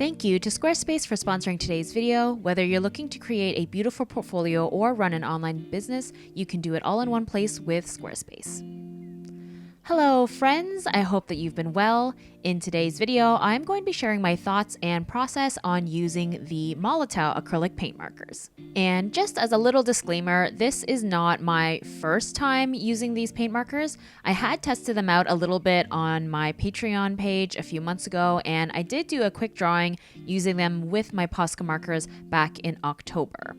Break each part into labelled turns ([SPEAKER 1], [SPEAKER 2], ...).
[SPEAKER 1] Thank you to Squarespace for sponsoring today's video. Whether you're looking to create a beautiful portfolio or run an online business, you can do it all in one place with Squarespace. Hello friends, I hope that you've been well. In today's video, I'm going to be sharing my thoughts and process on using the MOLOTOW acrylic paint markers. And just as a little disclaimer, this is not my first time using these paint markers. I had tested them out a little bit on my Patreon page a few months ago, and I did do a quick drawing using them with my posca markers back in October.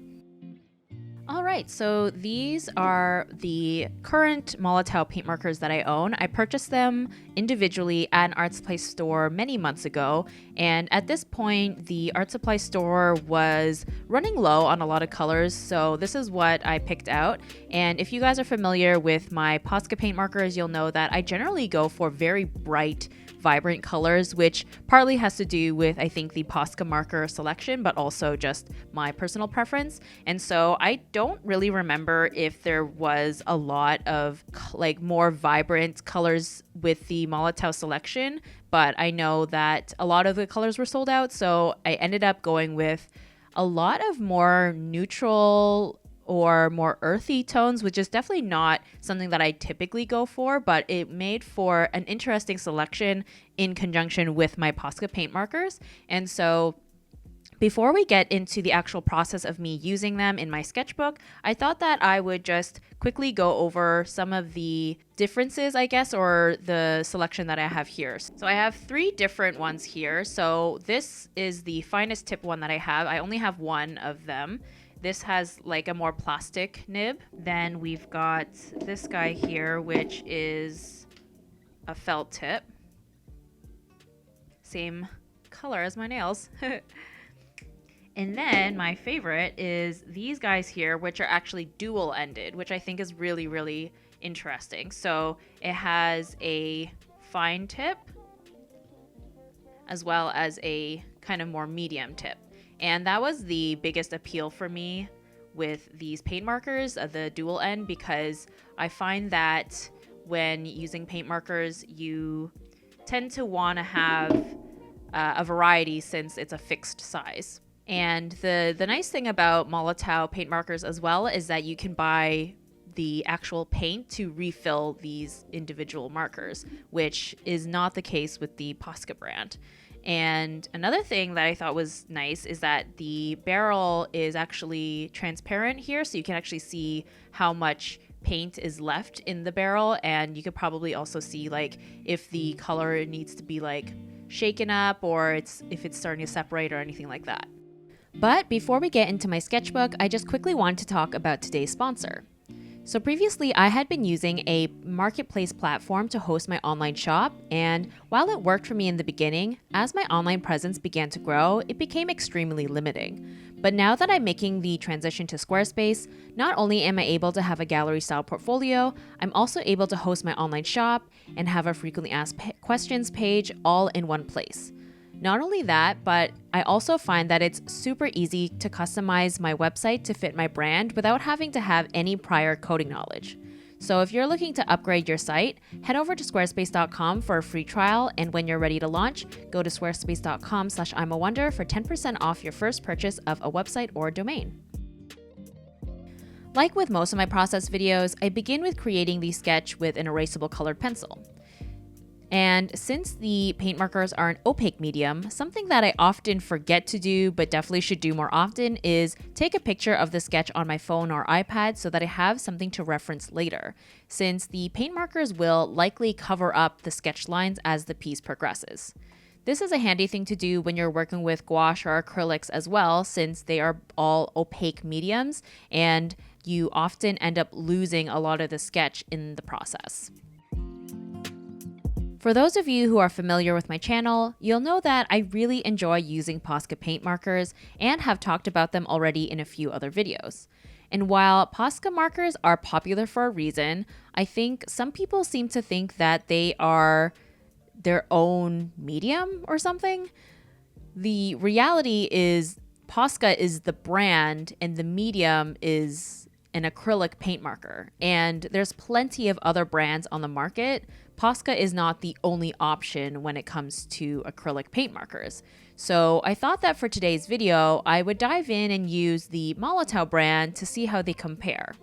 [SPEAKER 1] Alright, so these are the current MOLOTOW paint markers that I own. I purchased them individually at an art supply store many months ago, and at this point the art supply store was running low on a lot of colors, so this is what I picked out. And if you guys are familiar with my posca paint markers, you'll know that I generally go for very bright, vibrant colors, which partly has to do with, I think, the posca marker selection, but also just my personal preference. And so I don't really remember if there was a lot of like more vibrant colors with the MOLOTOW selection, but I know that a lot of the colors were sold out, so I ended up going with a lot of more neutral or more earthy tones, which is definitely not something that I typically go for, but it made for an interesting selection in conjunction with my posca paint markers. And so before we get into the actual process of me using them in my sketchbook, I thought that I would just quickly go over some of the differences, I guess, or the selection that I have here. So I have three different ones here. So this is the finest tip one that I have. I only have one of them. This has like a more plastic nib. Then we've got this guy here, which is a felt tip. Same color as my nails. And then my favorite is these guys here, which are actually dual ended, which I think is really, really interesting. So it has a fine tip as well as a kind of more medium tip. And that was the biggest appeal for me with these paint markers, the dual end, because I find that when using paint markers, you tend to want to have a variety since it's a fixed size. And the nice thing about MOLOTOW paint markers as well is that you can buy the actual paint to refill these individual markers, which is not the case with the posca brand. And another thing that I thought was nice is that the barrel is actually transparent here, so you can actually see how much paint is left in the barrel, and you could probably also see like if the color needs to be like shaken up or if it's starting to separate or anything like that. But before we get into my sketchbook, I just quickly want to talk about today's sponsor. So previously, I had been using a marketplace platform to host my online shop, and while it worked for me in the beginning, as my online presence began to grow, it became extremely limiting. But now that I'm making the transition to Squarespace, not only am I able to have a gallery-style portfolio, I'm also able to host my online shop and have a frequently asked questions page all in one place. Not only that, but I also find that it's super easy to customize my website to fit my brand without having to have any prior coding knowledge. So if you're looking to upgrade your site, head over to squarespace.com for a free trial, and when you're ready to launch, go to squarespace.com/imawonder for 10% off your first purchase of a website or domain. Like with most of my process videos, I begin with creating the sketch with an erasable colored pencil. And since the paint markers are an opaque medium, something that I often forget to do but definitely should do more often is take a picture of the sketch on my phone or iPad so that I have something to reference later, since the paint markers will likely cover up the sketch lines as the piece progresses. This is a handy thing to do when you're working with gouache or acrylics as well, since they are all opaque mediums and you often end up losing a lot of the sketch in the process. For those of you who are familiar with my channel, you'll know that I really enjoy using posca paint markers and have talked about them already in a few other videos. And while posca markers are popular for a reason, I think some people seem to think that they are their own medium or something. The reality is posca is the brand and the medium is an acrylic paint marker. And there's plenty of other brands on the market. Posca is not the only option when it comes to acrylic paint markers. So I thought that for today's video, I would dive in and use the MOLOTOW brand to see how they compare.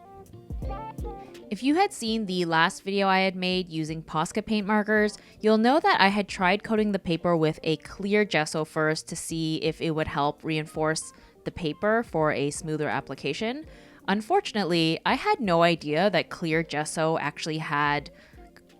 [SPEAKER 1] If you had seen the last video I had made using posca paint markers, you'll know that I had tried coating the paper with a clear gesso first to see if it would help reinforce the paper for a smoother application. Unfortunately, I had no idea that clear gesso actually had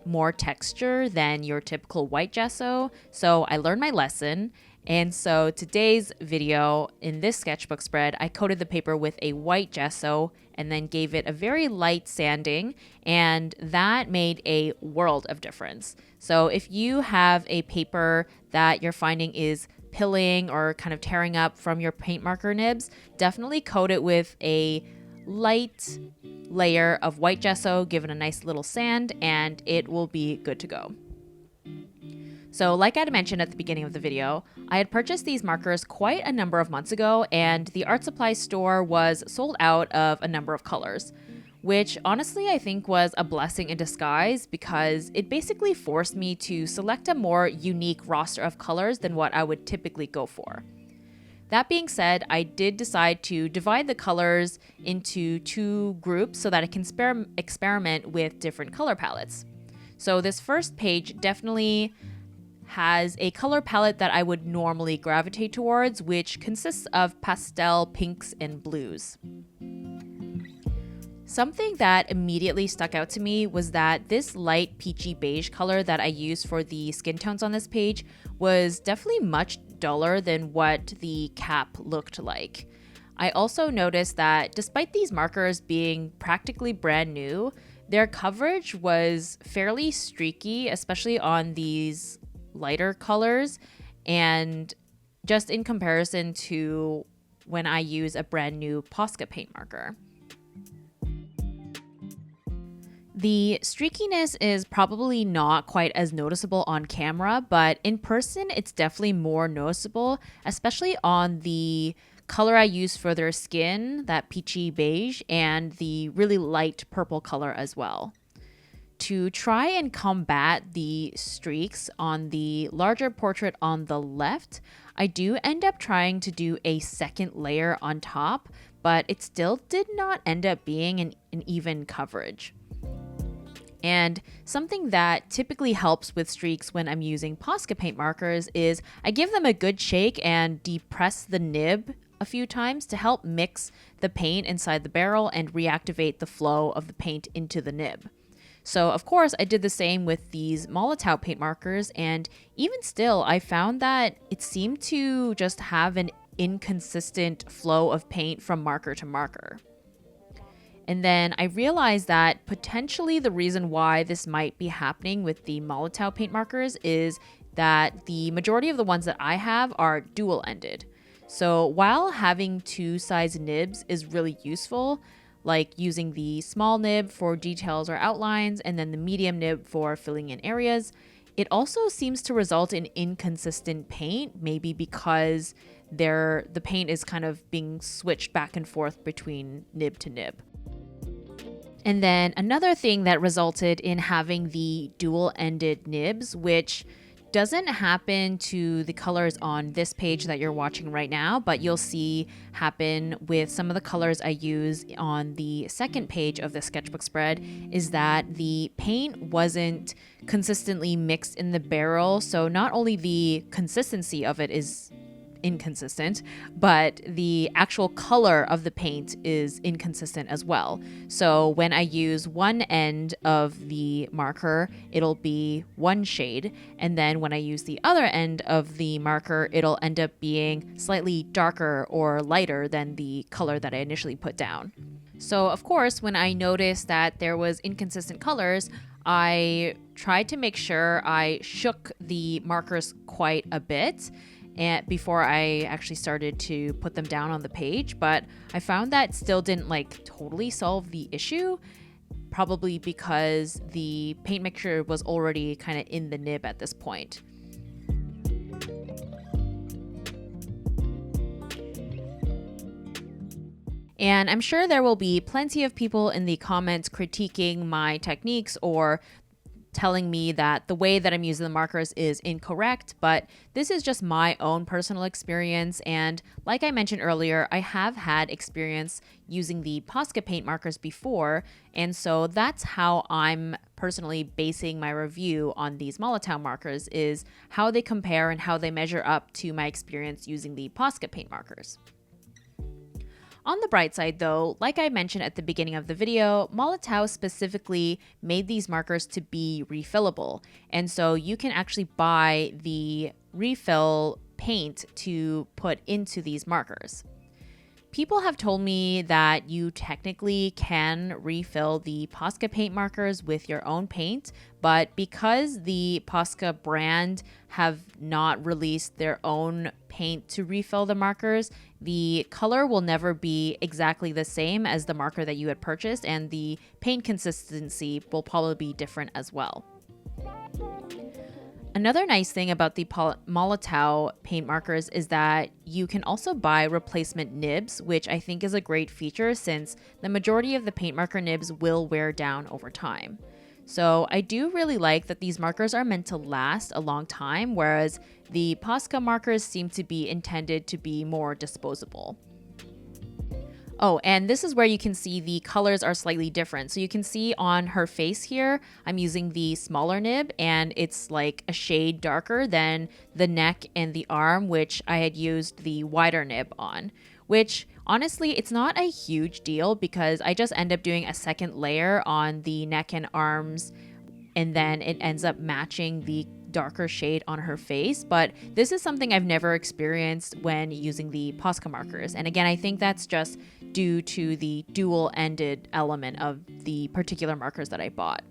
[SPEAKER 1] more texture than your typical white gesso, so I learned my lesson. And so today's video, in this sketchbook spread, I coated the paper with a white gesso and then gave it a very light sanding, and that made a world of difference. So if you have a paper that you're finding is pilling or kind of tearing up from your paint marker nibs, definitely coat it with a light layer of white gesso, give it a nice little sand, and it will be good to go. So like I had mentioned at the beginning of the video, I had purchased these markers quite a number of months ago, and the art supply store was sold out of a number of colors, which honestly I think was a blessing in disguise because it basically forced me to select a more unique roster of colors than what I would typically go for. That being said, I did decide to divide the colors into two groups so that I can experiment with different color palettes. So this first page definitely has a color palette that I would normally gravitate towards, which consists of pastel pinks and blues. Something that immediately stuck out to me was that this light peachy beige color that I used for the skin tones on this page was definitely much duller than what the cap looked like. I also noticed that despite these markers being practically brand new, their coverage was fairly streaky, especially on these lighter colors, and just in comparison to when I use a brand new posca paint marker. The streakiness is probably not quite as noticeable on camera, but in person it's definitely more noticeable, especially on the color I use for their skin, that peachy beige, and the really light purple color as well. To try and combat the streaks on the larger portrait on the left, I do end up trying to do a second layer on top, but it still did not end up being an even coverage. And something that typically helps with streaks when I'm using posca paint markers is I give them a good shake and depress the nib a few times to help mix the paint inside the barrel and reactivate the flow of the paint into the nib. So of course I did the same with these MOLOTOW paint markers, and even still I found that it seemed to just have an inconsistent flow of paint from marker to marker. And then I realized that potentially the reason why this might be happening with the MOLOTOW paint markers is that the majority of the ones that I have are dual-ended. So while having two size nibs is really useful, like using the small nib for details or outlines and then the medium nib for filling in areas, it also seems to result in inconsistent paint, maybe because the paint is kind of being switched back and forth between nib to nib. And then another thing that resulted in having the dual-ended nibs, which doesn't happen to the colors on this page that you're watching right now, but you'll see happen with some of the colors I use on the second page of the sketchbook spread, is that the paint wasn't consistently mixed in the barrel. So not only the consistency of it is inconsistent, but the actual color of the paint is inconsistent as well. So when I use one end of the marker, it'll be one shade, and then when I use the other end of the marker, it'll end up being slightly darker or lighter than the color that I initially put down. So of course, when I noticed that there was inconsistent colors, I tried to make sure I shook the markers quite a bit and before I actually started to put them down on the page, but I found that still didn't totally solve the issue, probably because the paint mixture was already kind of in the nib at this point. And I'm sure there will be plenty of people in the comments critiquing my techniques or telling me that the way that I'm using the markers is incorrect, but this is just my own personal experience. And like I mentioned earlier, I have had experience using the Posca paint markers before. And so that's how I'm personally basing my review on these MOLOTOW markers, is how they compare and how they measure up to my experience using the Posca paint markers. On the bright side though, like I mentioned at the beginning of the video, MOLOTOW specifically made these markers to be refillable. And so you can actually buy the refill paint to put into these markers. People have told me that you technically can refill the Posca paint markers with your own paint, but because the Posca brand have not released their own paint to refill the markers, the color will never be exactly the same as the marker that you had purchased, and the paint consistency will probably be different as well. Another nice thing about the MOLOTOW paint markers is that you can also buy replacement nibs, which I think is a great feature since the majority of the paint marker nibs will wear down over time. So I do really like that these markers are meant to last a long time, whereas the Posca markers seem to be intended to be more disposable. Oh, and this is where you can see the colors are slightly different. So you can see on her face here, I'm using the smaller nib and it's like a shade darker than the neck and the arm, which I had used the wider nib on, which honestly, it's not a huge deal because I just end up doing a second layer on the neck and arms, and then it ends up matching the darker shade on her face. But this is something I've never experienced when using the Posca markers. And again, I think that's just due to the dual-ended element of the particular markers that I bought.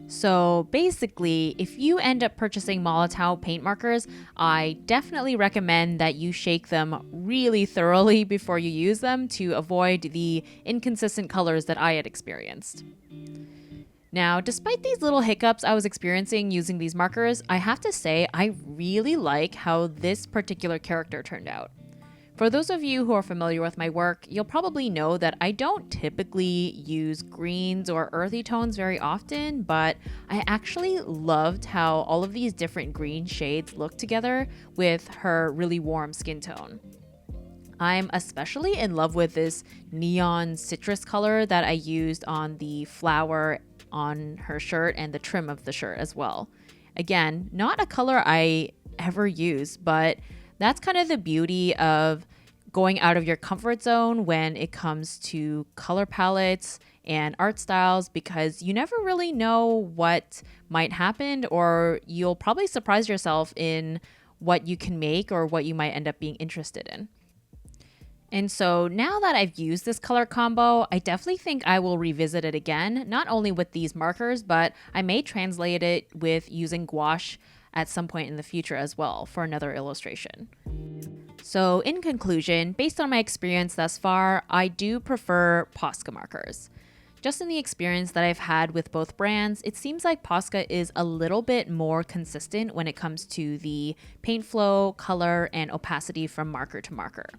[SPEAKER 1] So basically, if you end up purchasing MOLOTOW paint markers, I definitely recommend that you shake them really thoroughly before you use them to avoid the inconsistent colors that I had experienced. Now, despite these little hiccups I was experiencing using these markers, I have to say I really like how this particular character turned out. For those of you who are familiar with my work, you'll probably know that I don't typically use greens or earthy tones very often, but I actually loved how all of these different green shades look together with her really warm skin tone. I'm especially in love with this neon citrus color that I used on the flower on her shirt and the trim of the shirt as well. Again, not a color I ever use, but that's kind of the beauty of going out of your comfort zone when it comes to color palettes and art styles, because you never really know what might happen, or you'll probably surprise yourself in what you can make or what you might end up being interested in. And so now that I've used this color combo, I definitely think I will revisit it again, not only with these markers, but I may translate it with using gouache at some point in the future as well for another illustration. So in conclusion, based on my experience thus far, I do prefer Posca markers. Just in the experience that I've had with both brands, it seems like Posca is a little bit more consistent when it comes to the paint flow, color, and opacity from marker to marker.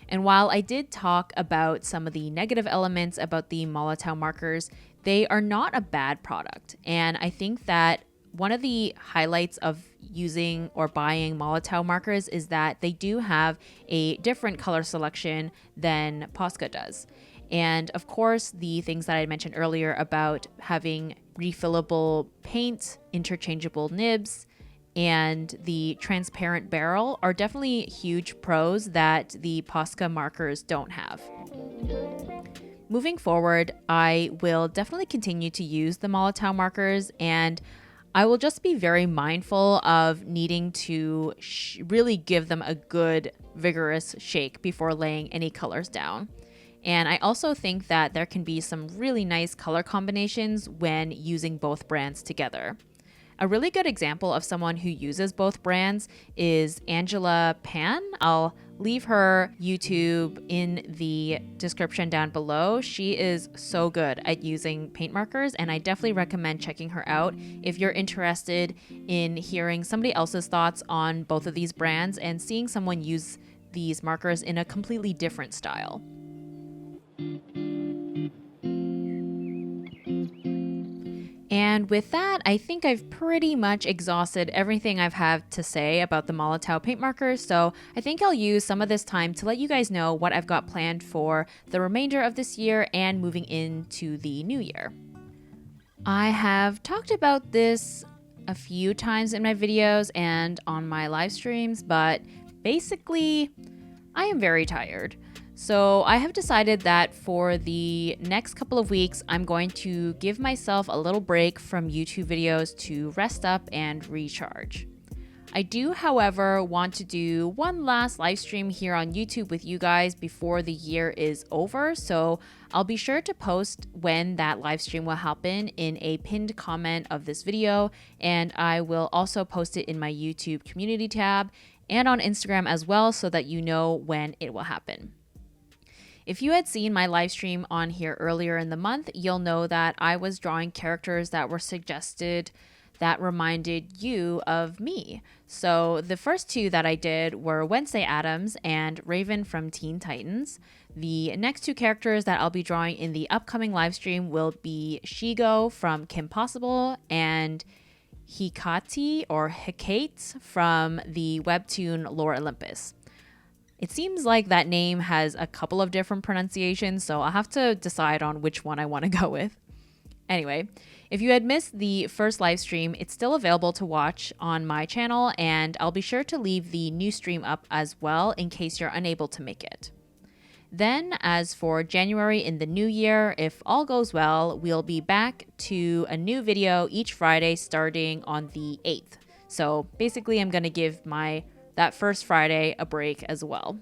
[SPEAKER 1] And while I did talk about some of the negative elements about the MOLOTOW markers, they are not a bad product. And I think that one of the highlights of using or buying MOLOTOW markers is that they do have a different color selection than Posca does. And of course, the things that I mentioned earlier about having refillable paint, interchangeable nibs, and the transparent barrel are definitely huge pros that the Posca markers don't have. Moving forward, I will definitely continue to use the MOLOTOW markers, and I will just be very mindful of needing to really give them a good, vigorous shake before laying any colors down. And I also think that there can be some really nice color combinations when using both brands together. A really good example of someone who uses both brands is Angela Pan. I'll leave her YouTube in the description down below. She is so good at using paint markers, and I definitely recommend checking her out if you're interested in hearing somebody else's thoughts on both of these brands and seeing someone use these markers in a completely different style. And with that, I think I've pretty much exhausted everything I've had to say about the MOLOTOW paint markers, so I think I'll use some of this time to let you guys know what I've got planned for the remainder of this year and moving into the new year. I have talked about this a few times in my videos and on my live streams, but basically, I am very tired. So I have decided that for the next couple of weeks, I'm going to give myself a little break from YouTube videos to rest up and recharge. I do, however, want to do one last live stream here on YouTube with you guys before the year is over, so I'll be sure to post when that live stream will happen in a pinned comment of this video, and I will also post it in my YouTube community tab and on Instagram as well so that you know when it will happen. If you had seen my live stream on here earlier in the month, you'll know that I was drawing characters that were suggested that reminded you of me. So the first two that I did were Wednesday Addams and Raven from Teen Titans. The next two characters that I'll be drawing in the upcoming live stream will be Shigo from Kim Possible and Hikati or Hecate from the webtoon Lore Olympus. It seems like that name has a couple of different pronunciations, so I'll have to decide on which one I want to go with. Anyway, if you had missed the first live stream, it's still available to watch on my channel, and I'll be sure to leave the new stream up as well in case you're unable to make it. Then, as for January in the new year, if all goes well, we'll be back to a new video each Friday starting on the 8th. So basically, I'm going to give that first Friday a break as well.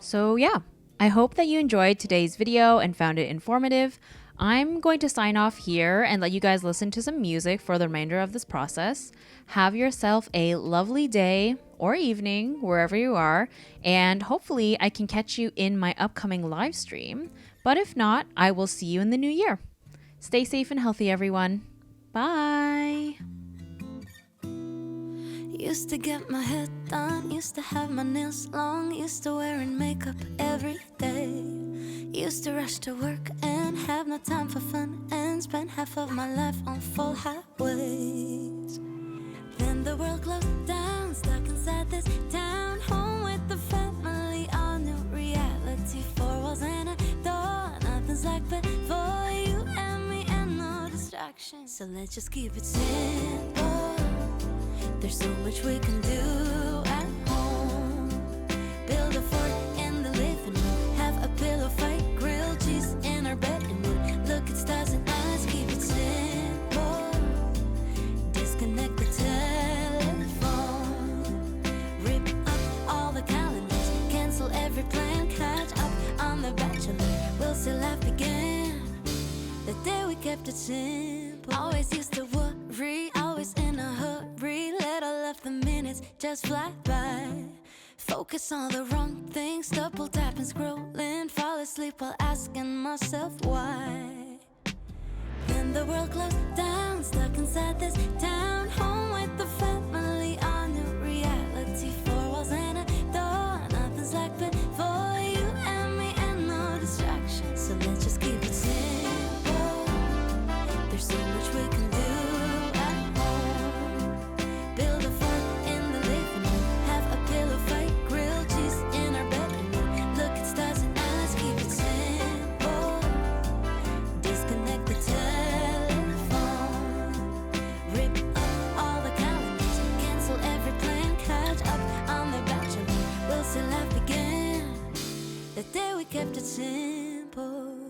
[SPEAKER 1] So yeah, I hope that you enjoyed today's video and found it informative. I'm going to sign off here and let you guys listen to some music for the remainder of this process. Have yourself a lovely day or evening, wherever you are, and hopefully I can catch you in my upcoming live stream. But if not, I will see you in the new year. Stay safe and healthy, everyone. Bye!
[SPEAKER 2] Used to get my hair done, used to have my nails long, used to wearing makeup every day. Used to rush to work and have no time for fun, and spend half of my life on full highways. Then the world closed down, stuck inside this town, home with the family, all new reality. Four walls and a door, nothing's like before, you and me and no distractions. So let's just keep it simple. There's so much we can do at home. Build a fort in the living room, have a pillow fight, grilled cheese in our bedroom. Look at stars and eyes, keep it simple. Disconnect the telephone, rip up all the calendars, cancel every plan, catch up on The Bachelor. We'll still have begin the day we kept it simple. Always used to worry, always in a hurry, let all of the minutes just fly by. Focus on the wrong things, double tapping, scrolling, fall asleep while asking myself why. Then the world closed down, stuck inside this town, home with the family, all new reality. Four walls and a door, nothing's like before, you and me and no distractions. So let's just keep it simple. There's so much we can do at home. Build a fort in the living room, have a pillow fight, grilled cheese in our bedroom. Look at stars and eyes, keep it simple. Disconnect the telephone, rip up all the calendars, cancel every plan, catch up on The Bachelor. We'll still have begin the day we kept it simple.